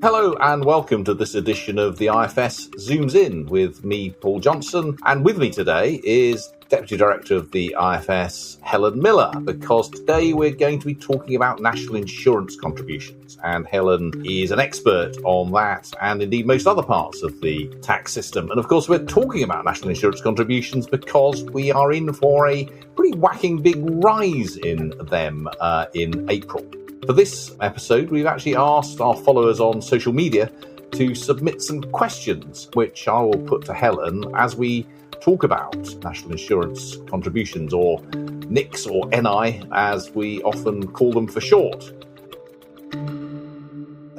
Hello and welcome to this edition of the IFS Zooms In with me, Paul Johnson. And with me today is Deputy Director of the IFS, Helen Miller, because today we're going to be talking about national insurance contributions. And Helen is an expert on that and indeed most other parts of the tax system. And of course, we're talking about national insurance contributions because we are in for a pretty whacking big rise in them in April. For this episode, we've actually asked our followers on social media to submit some questions, which I will put to Helen as we talk about national insurance contributions, or NICs or NI, as we often call them for short.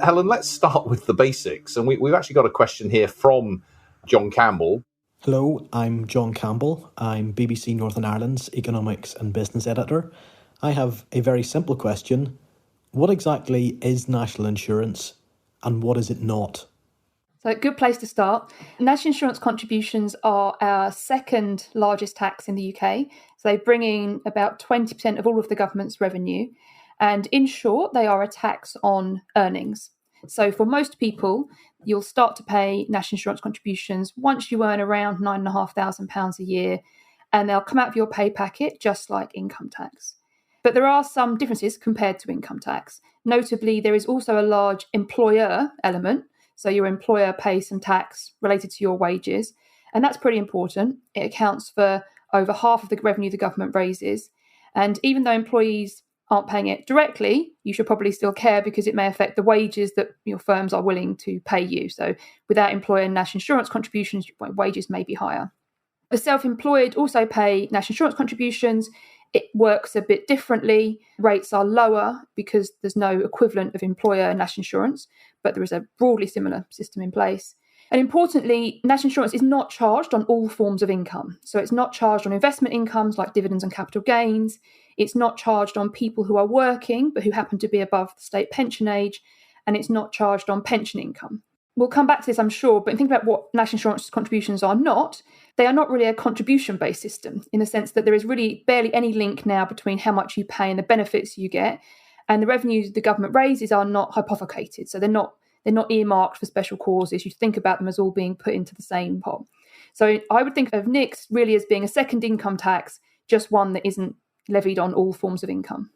Helen, let's start with the basics. And we've actually got a question here from John Campbell. Hello, I'm John Campbell. I'm BBC Northern Ireland's Economics and Business Editor. I have a very simple question. What exactly is national insurance and what is it not? So a good place to start. National insurance contributions are our second largest tax in the UK. So they bring in about 20% of all of the government's revenue. And in short, they are a tax on earnings. So for most people, you'll start to pay national insurance contributions once you earn around £9,500 a year, and they'll come out of your pay packet just like income tax. But there are some differences compared to income tax. Notably, there is also a large employer element. So your employer pays some tax related to your wages. And that's pretty important. It accounts for over half of the revenue the government raises. And even though employees aren't paying it directly, you should probably still care because it may affect the wages that your firms are willing to pay you. So without employer national insurance contributions, wages may be higher. The self-employed also pay national insurance contributions. It works a bit differently. Rates are lower because there's no equivalent of employer national insurance, but there is a broadly similar system in place. And importantly, national insurance is not charged on all forms of income. So it's not charged on investment incomes like dividends and capital gains. It's not charged on people who are working but who happen to be above the state pension age. And it's not charged on pension income. We'll come back to this, I'm sure, but think about what national insurance contributions are not. They are not really a contribution-based system in the sense that there is really barely any link now between how much you pay and the benefits you get. And the revenues the government raises are not hypothecated. So they're not earmarked for special causes. You think about them as all being put into the same pot. So I would think of NICs really as being a second income tax, just one that isn't levied on all forms of income.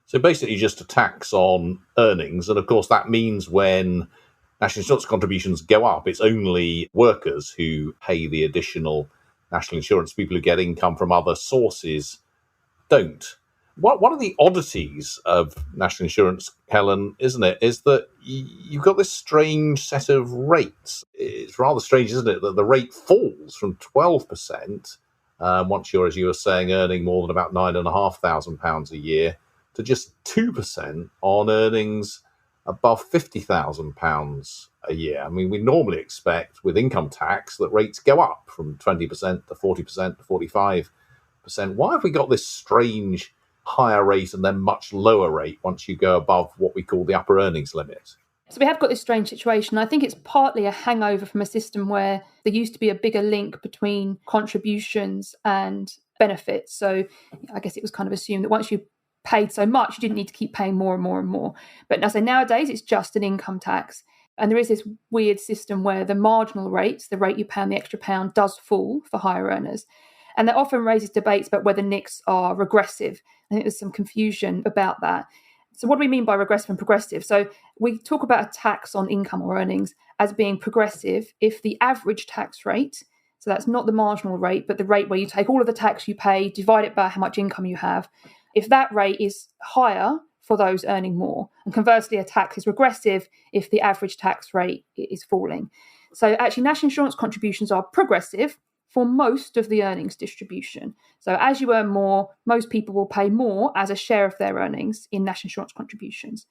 So basically just a tax on earnings. And of course, that means when national insurance contributions go up, it's only workers who pay the additional national insurance. People who get income from other sources don't. One of the oddities of national insurance, Helen, isn't it, is that you've got this strange set of rates. It's rather strange, isn't it, that the rate falls from 12% once you're, as you were saying, earning more than about £9,500 a year to just 2% on earnings above £50,000 a year. I mean, we normally expect with income tax that rates go up from 20% to 40% to 45%. Why have we got this strange higher rate and then much lower rate once you go above what we call the upper earnings limit? So we have got this strange situation. I think it's partly a hangover from a system where there used to be a bigger link between contributions and benefits. So I guess it was kind of assumed that once you paid so much, you didn't need to keep paying more and more and more. But so nowadays, it's just an income tax. And there is this weird system where the marginal rates, the rate you pay on the extra pound, does fall for higher earners. And that often raises debates about whether NICs are regressive. I think there's some confusion about that. So what do we mean by regressive and progressive? So we talk about a tax on income or earnings as being progressive if the average tax rate, so that's not the marginal rate, but the rate where you take all of the tax you pay, divide it by how much income you have, if that rate is higher for those earning more. And conversely, a tax is regressive if the average tax rate is falling. So actually, national insurance contributions are progressive for most of the earnings distribution. So as you earn more, most people will pay more as a share of their earnings in national insurance contributions.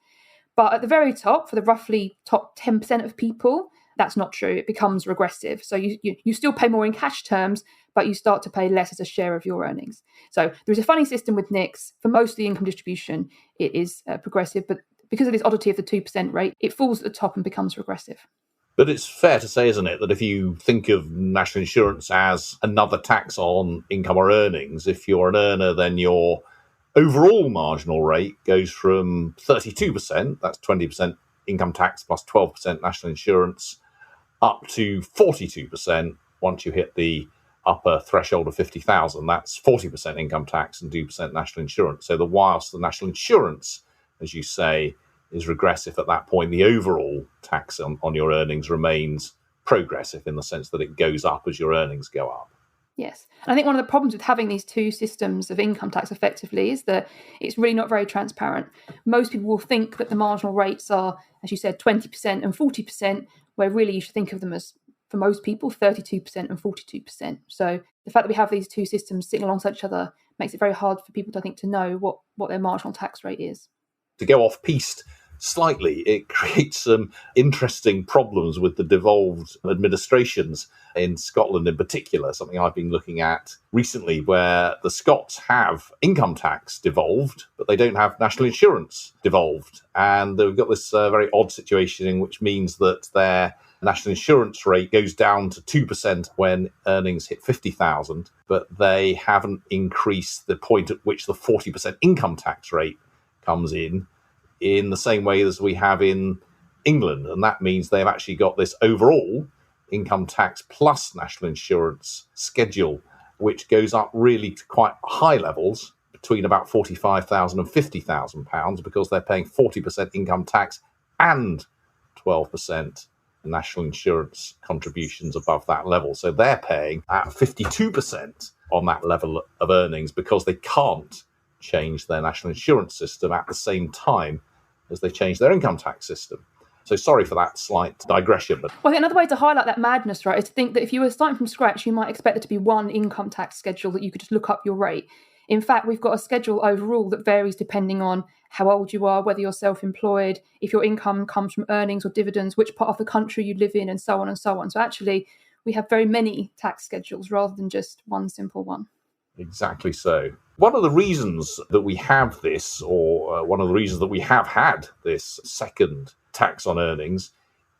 But at the very top, for the roughly top 10% of people, that's not true. It becomes regressive. So you still pay more in cash terms, but you start to pay less as a share of your earnings. So there's a funny system with NICs. For most of the income distribution, it is progressive, but because of this oddity of the 2% rate, it falls at the top and becomes regressive. But it's fair to say, isn't it, that if you think of national insurance as another tax on income or earnings, if you're an earner, then your overall marginal rate goes from 32%, that's 20% income tax plus 12% national insurance, up to 42% once you hit the upper threshold of 50,000. That's 40% income tax and 2% national insurance. So whilst the national insurance, as you say, is regressive at that point, the overall tax on your earnings remains progressive in the sense that it goes up as your earnings go up. Yes. And I think one of the problems with having these two systems of income tax effectively is that it's really not very transparent. Most people will think that the marginal rates are, as you said, 20% and 40%, where really you should think of them as, for most people, 32% and 42%. So the fact that we have these two systems sitting alongside each other makes it very hard for people, I think, to know what their marginal tax rate is. To go off-piste slightly, it creates some interesting problems with the devolved administrations in Scotland in particular, something I've been looking at recently, where the Scots have income tax devolved, but they don't have national insurance devolved. And they've got this very odd situation, which means that their national insurance rate goes down to 2% when earnings hit 50,000, but they haven't increased the point at which the 40% income tax rate comes in the same way as we have in England. And that means they've actually got this overall income tax plus national insurance schedule, which goes up really to quite high levels, between about 45,000 and 50,000 pounds, because they're paying 40% income tax and 12% national insurance contributions above that level. So they're paying at 52% on that level of earnings because they can't change their national insurance system at the same time as they change their income tax system. So sorry for that slight digression. But Well, I think another way to highlight that madness, right, is to think that if you were starting from scratch, you might expect there to be one income tax schedule that you could just look up your rate. In fact, we've got a schedule overall that varies depending on how old you are, whether you're self-employed, if your income comes from earnings or dividends, which part of the country you live in, and so on and so on. So actually, we have very many tax schedules rather than just one simple one. Exactly so. One of the reasons that we have this, or one of the reasons that we have had this second tax on earnings,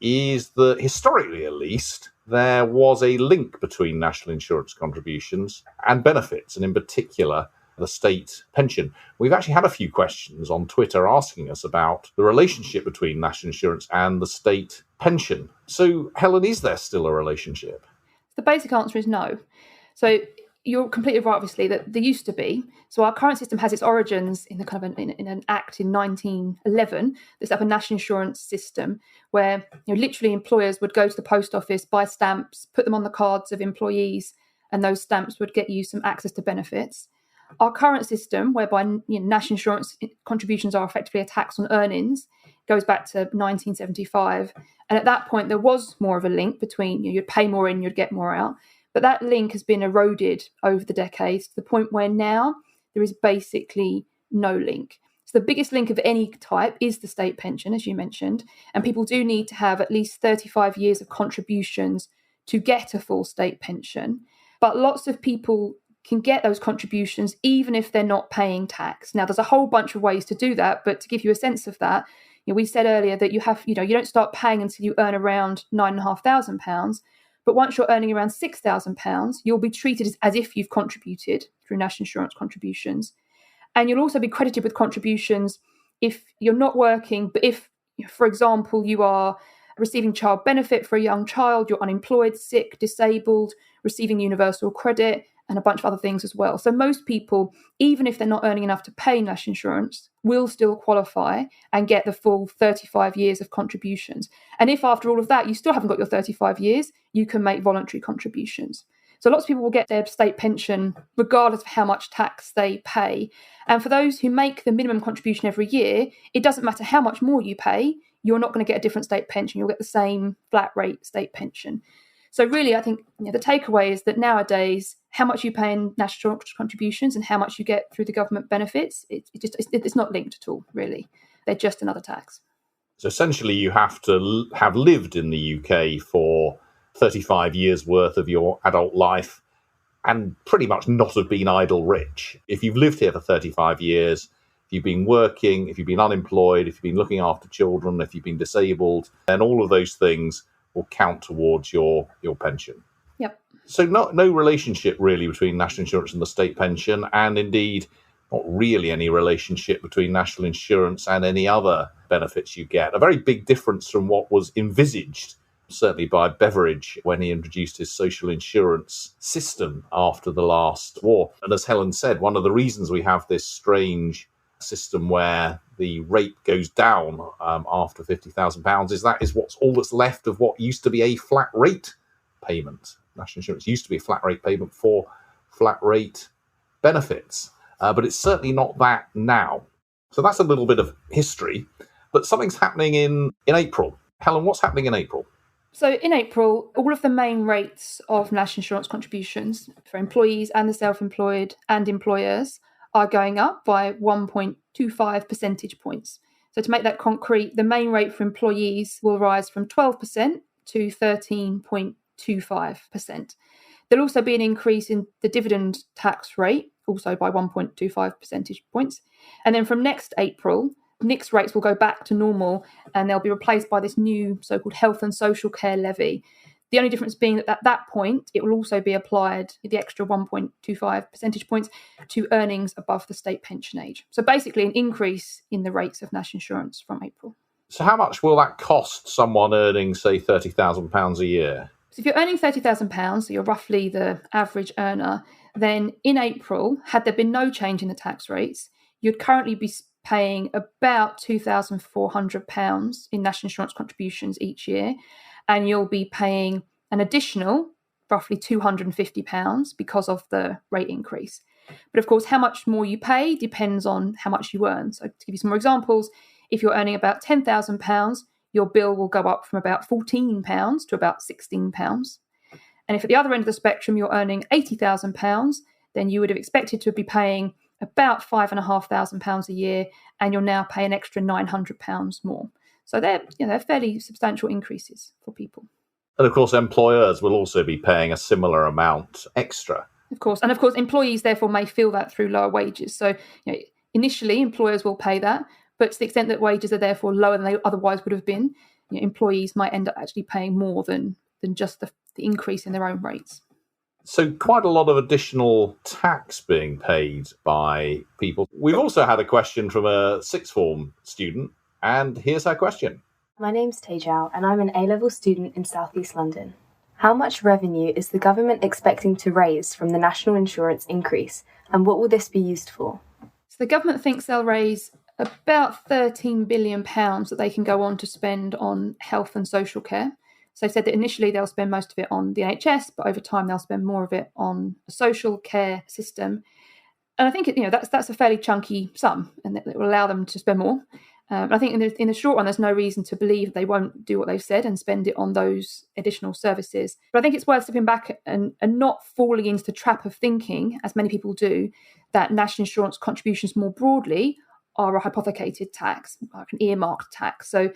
is that historically at least, there was a link between national insurance contributions and benefits, and in particular, the state pension. We've actually had a few questions on Twitter asking us about the relationship between national insurance and the state pension. So, Helen, is there still a relationship? The basic answer is no. So you're completely right, obviously, that there used to be. So our current system has its origins in the kind of in an act in 1911 that set up a national insurance system where literally employers would go to the post office, buy stamps, put them on the cards of employees, and those stamps would get you some access to benefits. Our current system, whereby national insurance contributions are effectively a tax on earnings, goes back to 1975. And at that point, there was more of a link between you'd pay more in, you'd get more out. But that link has been eroded over the decades to the point where now there is basically no link. So the biggest link of any type is the state pension, as you mentioned. And people do need to have at least 35 years of contributions to get a full state pension. But lots of people can get those contributions even if they're not paying tax. Now, there's a whole bunch of ways to do that, but to give you a sense of that, we said earlier that you don't start paying until you earn around £9,500. But once you're earning around £6,000, you'll be treated as if you've contributed through national insurance contributions. And you'll also be credited with contributions if you're not working, but if, for example, you are receiving child benefit for a young child, you're unemployed, sick, disabled, receiving universal credit, and a bunch of other things as well. So most people, even if they're not earning enough to pay national insurance, will still qualify and get the full 35 years of contributions. And if after all of that, you still haven't got your 35 years, you can make voluntary contributions. So lots of people will get their state pension regardless of how much tax they pay. And for those who make the minimum contribution every year, it doesn't matter how much more you pay, you're not going to get a different state pension. You'll get the same flat rate state pension. So really, I think the takeaway is that nowadays, how much you pay in national contributions and how much you get through the government benefits, it's not linked at all, really. They're just another tax. So essentially, you have to have lived in the UK for 35 years worth of your adult life and pretty much not have been idle rich. If you've lived here for 35 years, if you've been working, if you've been unemployed, if you've been looking after children, if you've been disabled, then all of those things will count towards your pension. Yep. So no relationship really between national insurance and the state pension. And indeed, not really any relationship between national insurance and any other benefits you get. A very big difference from what was envisaged, certainly by Beveridge when he introduced his social insurance system after the last war. And as Helen said, one of the reasons we have this strange system where the rate goes down after £50,000 is that is what's all that's left of what used to be a flat rate payment. National insurance used to be a flat rate payment for flat rate benefits, but it's certainly not that now. So that's a little bit of history, but something's happening in April. Helen, what's happening in April? So in April, all of the main rates of national insurance contributions for employees and the self-employed and employers are going up by 1.25 percentage points. So to make that concrete, the main rate for employees will rise from 12% to 13.25%. There'll also be an increase in the dividend tax rate, also by 1.25 percentage points. And then from next April, NICS rates will go back to normal and they'll be replaced by this new so-called health and social care levy. The only difference being that at that point, it will also be applied, the extra 1.25 percentage points, to earnings above the state pension age. So basically an increase in the rates of national insurance from April. So how much will that cost someone earning, say, £30,000 a year? So if you're earning £30,000, so you're roughly the average earner, then in April, had there been no change in the tax rates, you'd currently be paying about £2,400 in national insurance contributions each year, and you'll be paying an additional roughly £250 because of the rate increase. But of course, how much more you pay depends on how much you earn. So to give you some more examples, if you're earning about £10,000, your bill will go up from about £14 to about £16. And if at the other end of the spectrum you're earning £80,000, then you would have expected to be paying about £5,500 a year, and you'll now pay an extra £900 more. So they're fairly substantial increases for people. And of course, employers will also be paying a similar amount extra. Of course, employees therefore may feel that through lower wages. So initially, employers will pay that, but to the extent that wages are therefore lower than they otherwise would have been, employees might end up actually paying more than just the increase in their own rates. So quite a lot of additional tax being paid by people. We've also had a question from a sixth form student, and here's her question. My name's Tejal, and I'm an A-level student in South East London. How much revenue is the government expecting to raise from the national insurance increase, and what will this be used for? So the government thinks they'll raise about £13 billion that they can go on to spend on health and social care. So they've said that initially they'll spend most of it on the NHS, but over time they'll spend more of it on the social care system. And I think that's a fairly chunky sum, and it will allow them to spend more. I think in the short run, there's no reason to believe they won't do what they've said and spend it on those additional services. But I think it's worth stepping back and not falling into the trap of thinking, as many people do, that national insurance contributions more broadly are a hypothecated tax, like an earmarked tax. So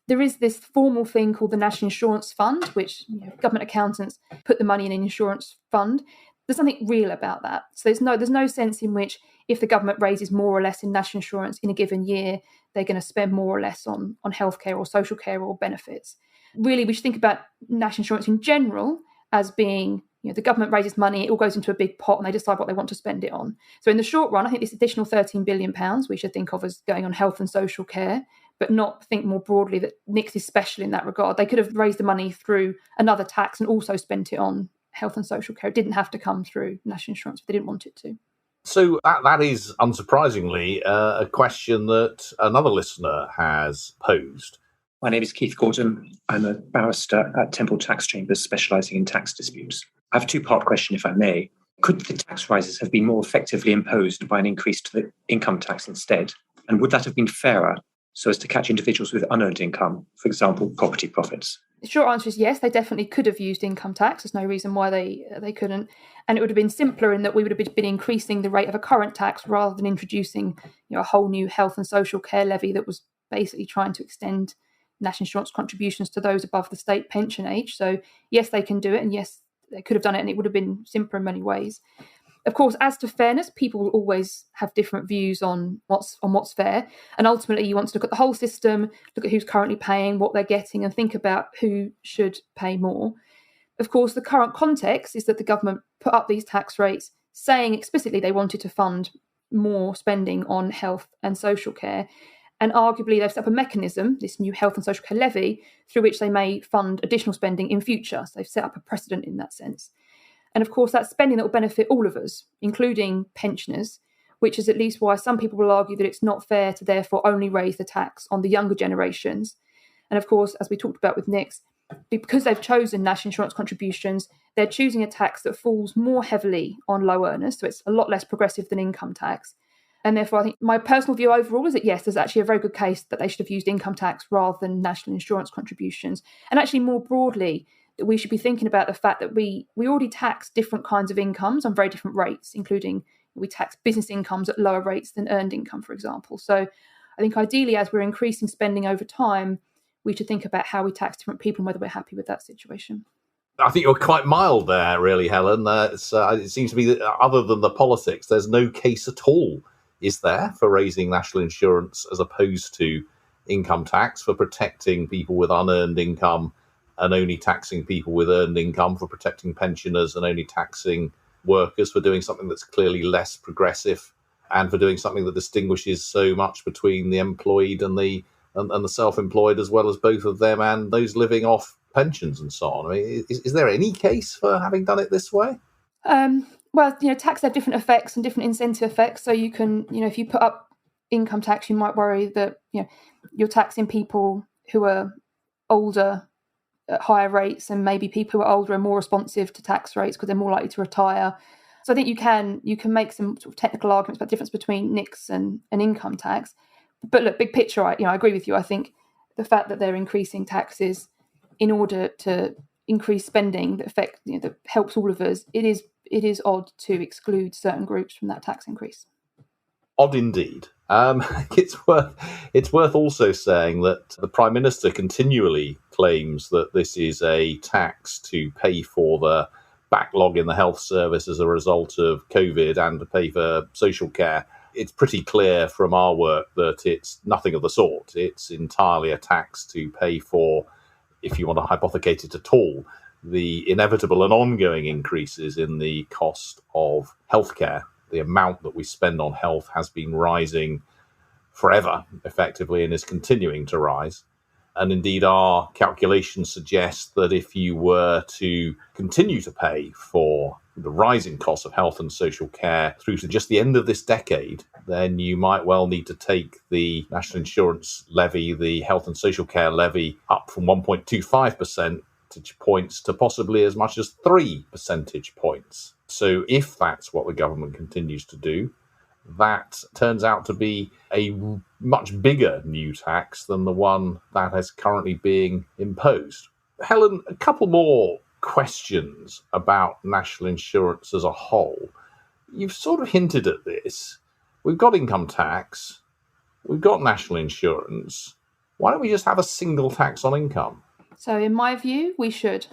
there is this formal thing called the National Insurance Fund, which government accountants put the money in an insurance fund. There's nothing real about that. So there's no sense in which if the government raises more or less in national insurance in a given year, they're going to spend more or less on healthcare or social care or benefits. Really, we should think about national insurance in general as being, the government raises money, it all goes into a big pot and they decide what they want to spend it on. So in the short run, I think this additional £13 billion we should think of as going on health and social care, but not think more broadly that NICS is special in that regard. They could have raised the money through another tax and also spent it on health and social care. It didn't have to come through national insurance if they didn't want it to. So that is, unsurprisingly, a question that another listener has posed. My name is Keith Gordon. I'm a barrister at Temple Tax Chambers specialising in tax disputes. I have a two-part question, if I may. Could the tax rises have been more effectively imposed by an increase to the income tax instead? And would that have been fairer so as to catch individuals with unearned income, for example, property profits? The short answer is yes, they definitely could have used income tax. There's no reason why they couldn't. And it would have been simpler in that we would have been increasing the rate of a current tax rather than introducing a whole new health and social care levy that was basically trying to extend national insurance contributions to those above the state pension age. So yes, they can do it, and yes, they could have done it, and it would have been simpler in many ways. Of course, as to fairness, people will always have different views on what's fair. And ultimately, you want to look at the whole system, look at who's currently paying, what they're getting, and think about who should pay more. Of course, the current context is that the government put up these tax rates saying explicitly they wanted to fund more spending on health and social care. And arguably, they've set up a mechanism, this new health and social care levy, through which they may fund additional spending in future. So they've set up a precedent in that sense. And of course, that's spending that will benefit all of us, including pensioners, which is at least why some people will argue that it's not fair to therefore only raise the tax on the younger generations. And of course, as we talked about with Nix, because they've chosen national insurance contributions, they're choosing a tax that falls more heavily on low earners. So it's a lot less progressive than income tax. And therefore, I think my personal view overall is that, yes, there's actually a very good case that they should have used income tax rather than national insurance contributions. And actually, more broadly, that we should be thinking about the fact that we already tax different kinds of incomes on very different rates, including we tax business incomes at lower rates than earned income, for example. So I think ideally, as we're increasing spending over time, we should think about how we tax different people and whether we're happy with that situation. I think you're quite mild there, really, Helen. It seems to me that other than the politics, there's no case at all, is there, for raising national insurance as opposed to income tax, for protecting people with unearned income and only taxing people with earned income, for protecting pensioners and only taxing workers, for doing something that's clearly less progressive, and for doing something that distinguishes so much between the employed and the self-employed, as well as both of them and those living off pensions and so on. I mean, is there any case for having done it this way? Well, tax have different effects and different incentive effects. So you can, if you put up income tax, you might worry that, you're taxing people who are older at higher rates, and maybe people who are older are more responsive to tax rates because they're more likely to retire. So I think you can make some sort of technical arguments about the difference between NICS and income tax. But look, big picture, I agree with you. I think the fact that they're increasing taxes in order to increase spending that helps all of us, it is odd to exclude certain groups from that tax increase. Odd indeed. It's worth also saying that the Prime Minister continually claims that this is a tax to pay for the backlog in the health service as a result of COVID and to pay for social care. It's pretty clear from our work that it's nothing of the sort. It's entirely a tax to pay for, if you want to hypothecate it at all, the inevitable and ongoing increases in the cost of healthcare. The amount that we spend on health has been rising forever, effectively, and is continuing to rise. And indeed, our calculations suggest that if you were to continue to pay for the rising costs of health and social care through to just the end of this decade, then you might well need to take the national insurance levy, the health and social care levy, up from 1.25 percentage points to possibly as much as 3 percentage points. So if that's what the government continues to do, that turns out to be a much bigger new tax than the one that is currently being imposed. Helen, a couple more questions about national insurance as a whole. You've sort of hinted at this. We've got income tax, we've got national insurance. Why don't we just have a single tax on income? So in my view,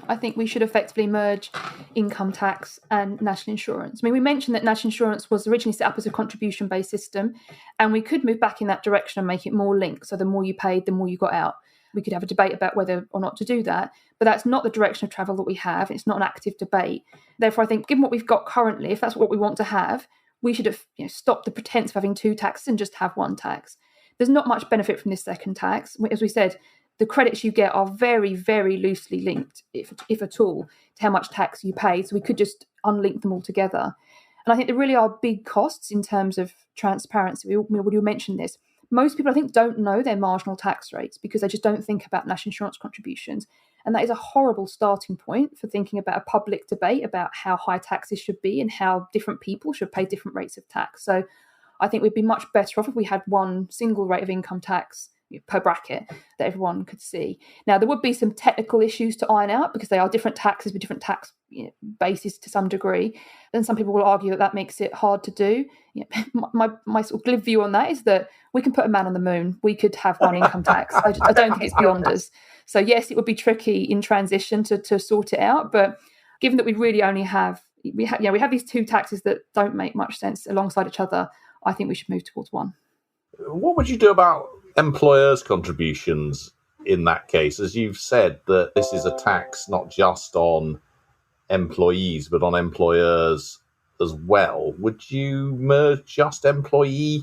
I think we should effectively merge income tax and national insurance. I mean, we mentioned that national insurance was originally set up as a contribution-based system, and we could move back in that direction and make it more linked. So the more you paid, the more you got out. We could have a debate about whether or not to do that, but that's not the direction of travel that we have. It's not an active debate. Therefore, I think given what we've got currently, if that's what we want to have, we should have stopped the pretense of having two taxes and just have one tax. There's not much benefit from this second tax. As we said, the credits you get are very, very loosely linked, if at all, to how much tax you pay. So we could just unlink them all together. And I think there really are big costs in terms of transparency. We mentioned this. Most people, I think, don't know their marginal tax rates because they just don't think about national insurance contributions. And that is a horrible starting point for thinking about a public debate about how high taxes should be and how different people should pay different rates of tax. So I think we'd be much better off if we had one single rate of income tax per bracket that everyone could see. Now, there would be some technical issues to iron out because they are different taxes with different tax bases to some degree. Then some people will argue that makes it hard to do. My sort of glib view on that is that we can put a man on the moon. We could have one income tax. I don't think it's beyond us. So yes, it would be tricky in transition to sort it out. But given that we really only have we have these two taxes that don't make much sense alongside each other, I think we should move towards one. What would you do about employers' contributions in that case? As you've said, that this is a tax not just on employees, but on employers as well, would you merge just employee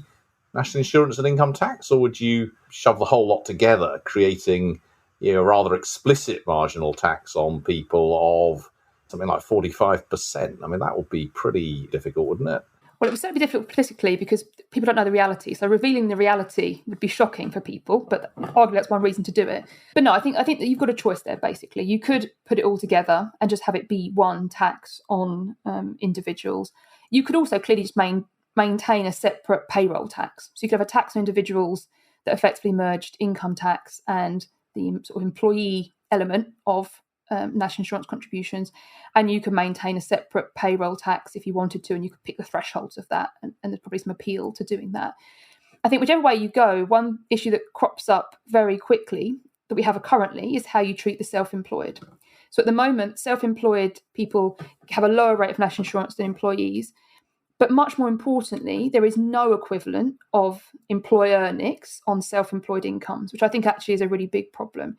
national insurance and income tax, or would you shove the whole lot together, creating a rather explicit marginal tax on people of something like 45%? I mean, that would be pretty difficult, wouldn't it? Well, it would certainly be difficult politically because people don't know the reality. So revealing the reality would be shocking for people, but arguably that's one reason to do it. But no, I think that you've got a choice there, basically. You could put it all together and just have it be one tax on individuals. You could also clearly just maintain a separate payroll tax. So you could have a tax on individuals that effectively merged income tax and the sort of employee element of national insurance contributions, and you can maintain a separate payroll tax if you wanted to, and you could pick the thresholds of that, and there's probably some appeal to doing that. I think whichever way you go, one issue that crops up very quickly that we have currently is how you treat the self-employed. So at the moment, self-employed people have a lower rate of national insurance than employees, but much more importantly, there is no equivalent of employer NICs on self-employed incomes, which I think actually is a really big problem.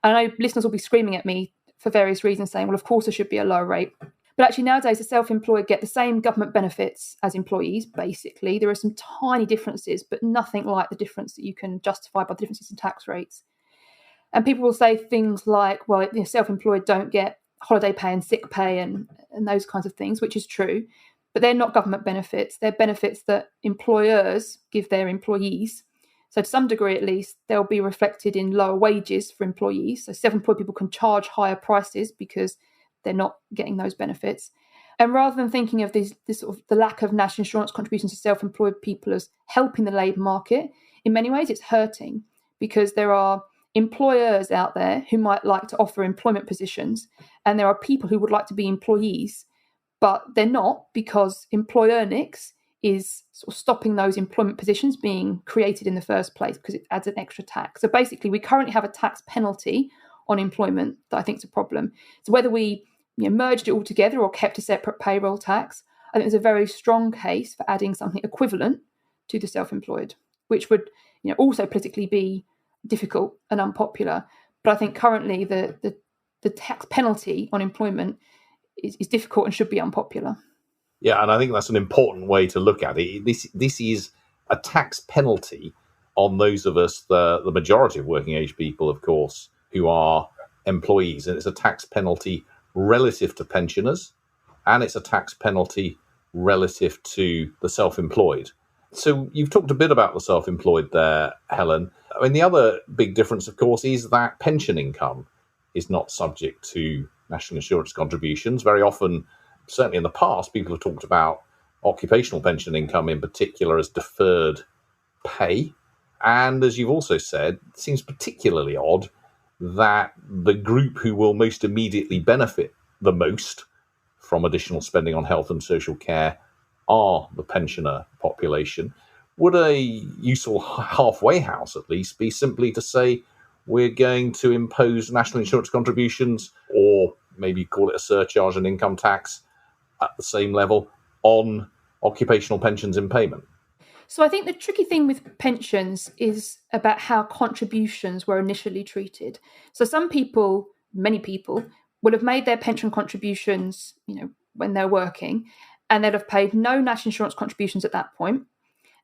And I know listeners will be screaming at me for various reasons saying, well, of course there should be a lower rate. But actually nowadays the self-employed get the same government benefits as employees, basically. There are some tiny differences, but nothing like the difference that you can justify by the differences in tax rates. And people will say things like, well, self-employed don't get holiday pay and sick pay and those kinds of things, which is true. But they're not government benefits. They're benefits that employers give their employees. So to some degree, at least, they'll be reflected in lower wages for employees. So self-employed people can charge higher prices because they're not getting those benefits. And rather than thinking of this sort of the lack of national insurance contributions to self-employed people as helping the labour market, in many ways it's hurting, because there are employers out there who might like to offer employment positions, and there are people who would like to be employees, but they're not, because employer NICs is sort of stopping those employment positions being created in the first place because it adds an extra tax. So basically, we currently have a tax penalty on employment that I think is a problem. So whether we merged it all together or kept a separate payroll tax, I think there's a very strong case for adding something equivalent to the self-employed, which would also politically be difficult and unpopular. But I think currently the tax penalty on employment is difficult and should be unpopular. Yeah, and I think that's an important way to look at it. This is a tax penalty on those of us, the majority of working age people, of course, who are employees. And it's a tax penalty relative to pensioners, and it's a tax penalty relative to the self-employed. So you've talked a bit about the self-employed there, Helen. I mean, the other big difference, of course, is that pension income is not subject to national insurance contributions. Very often, certainly in the past, people have talked about occupational pension income in particular as deferred pay. And as you've also said, it seems particularly odd that the group who will most immediately benefit the most from additional spending on health and social care are the pensioner population. Would a useful halfway house, at least, be simply to say we're going to impose national insurance contributions, or maybe call it a surcharge and income tax at the same level on occupational pensions in payment? So I think the tricky thing with pensions is about how contributions were initially treated. So many people, will have made their pension contributions, when they're working, and they'll have paid no national insurance contributions at that point.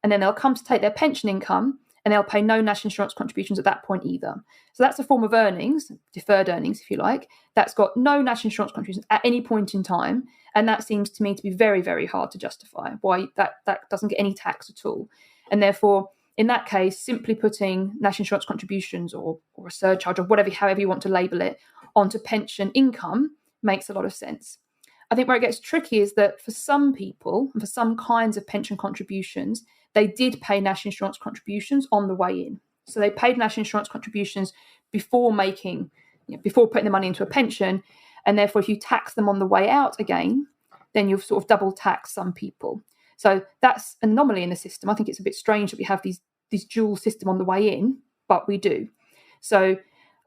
And then they'll come to take their pension income and they'll pay no national insurance contributions at that point either. So that's a form of earnings, deferred earnings, if you like, that's got no national insurance contributions at any point in time. And that seems to me to be very, very hard to justify, why that doesn't get any tax at all. And therefore, in that case, simply putting national insurance contributions or a surcharge or however you want to label it, onto pension income makes a lot of sense. I think where it gets tricky is that for some people and for some kinds of pension contributions, they did pay national insurance contributions on the way in. So they paid national insurance contributions before putting the money into a pension. And therefore, if you tax them on the way out again, then you've sort of double taxed some people. So that's an anomaly in the system. I think it's a bit strange that we have these dual system on the way in, but we do. So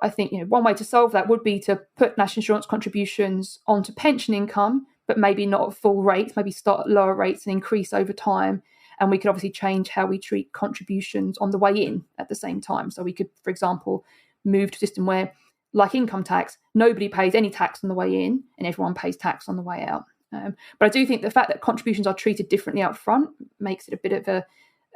I think one way to solve that would be to put national insurance contributions onto pension income, but maybe not at full rates, maybe start at lower rates and increase over time. And we could obviously change how we treat contributions on the way in at the same time. So we could, for example, move to a system where, like income tax, nobody pays any tax on the way in and everyone pays tax on the way out. But I do think the fact that contributions are treated differently up front makes it a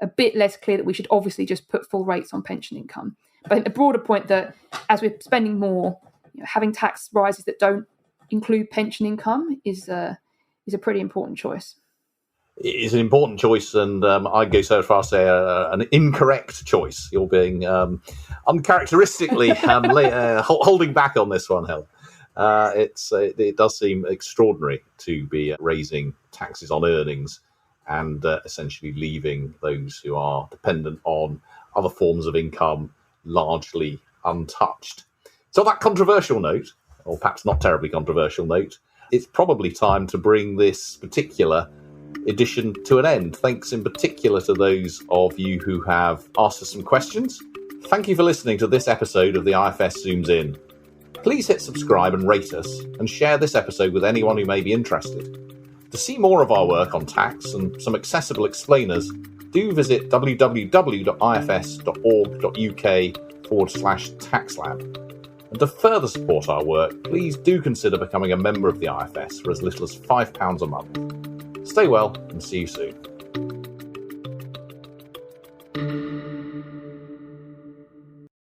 bit less clear that we should obviously just put full rates on pension income. But I think the broader point that as we're spending more, having tax rises that don't include pension income is a pretty important choice. It's an important choice, and I'd go so far as to say an incorrect choice. You're being uncharacteristically holding back on this one, Helen. It does seem extraordinary to be raising taxes on earnings and essentially leaving those who are dependent on other forms of income largely untouched. So on that controversial note, or perhaps not terribly controversial note, it's probably time to bring this particular edition to an end. Thanks in particular to those of you who have asked us some questions. Thank you for listening to this episode of the IFS Zooms In. Please hit subscribe and rate us, and share this episode with anyone who may be interested. To see more of our work on tax and some accessible explainers, do visit www.ifs.org.uk/taxlab. And to further support our work, please do consider becoming a member of the IFS for as little as £5 a month. Stay well and see you soon.